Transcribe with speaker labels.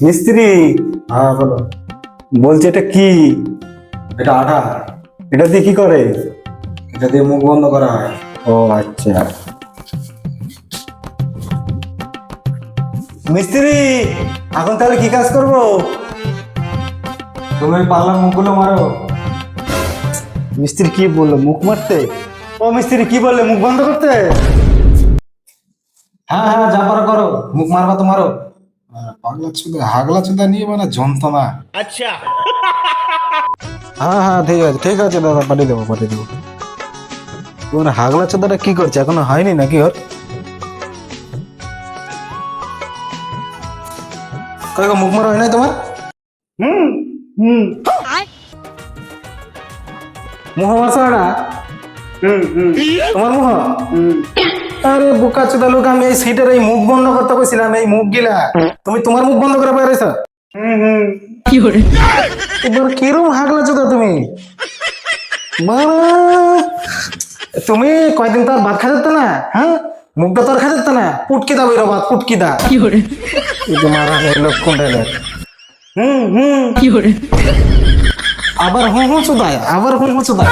Speaker 1: মিস্ত্রি,
Speaker 2: হ্যাঁ বলো।
Speaker 1: বলছি এটা কি?
Speaker 2: এটা আঠা।
Speaker 1: এটা দিয়ে কি করে?
Speaker 2: এটা দিয়ে মুখ বন্ধ করা হয়।
Speaker 1: ও আচ্ছা। মিস্ত্রি, এখন তাহলে কি কাজ করব?
Speaker 2: তুমি পাল্লার মুখগুলো মারো।
Speaker 1: মিস্ত্রি কি বললো, মুখ মারতে? ও মিস্ত্রি কি বললে, মুখ বন্ধ করতে?
Speaker 2: হ্যাঁ হ্যাঁ, যা পারো করো, মুখ মারবা তো মারো। পাগলা চুদা হাগলা চুদা নিয়ে মানে যন্ত্রণা।
Speaker 3: अच्छा।
Speaker 1: হ্যাঁ হ্যাঁ, ঠিক আছে দাদা, পাঠিয়ে দেবো। ওর হাগলা চোদাটা কি করছে, এখনো হয়নি নাকি ওর? কই গো, মুখ মারা হয় নাই তোমার? হুম হুম, মুহ মাসাড়া। তোমার মুহ? আরে বোকা চোদা লোক, আমি এই সিটের এই মুখ বন্ধ করতে কইছিলাম, এই মুখ গিলা তুমি তোমার মুখ বন্ধ করে পারেছ? এবার কিরম হাগলা চোদা তুমি! বাবা, তুমি কয়দিন তো আর ভাত খা যেত না? হ্যাঁ, মুখটা তো আর খা যেত না, পুটকি দা বেরো, ভাত পুটকি দা। তোমার লোক কোনটা? আবার হুঁ হুঁ চোদায়, আবার হুঁ হুঁ চোদায়।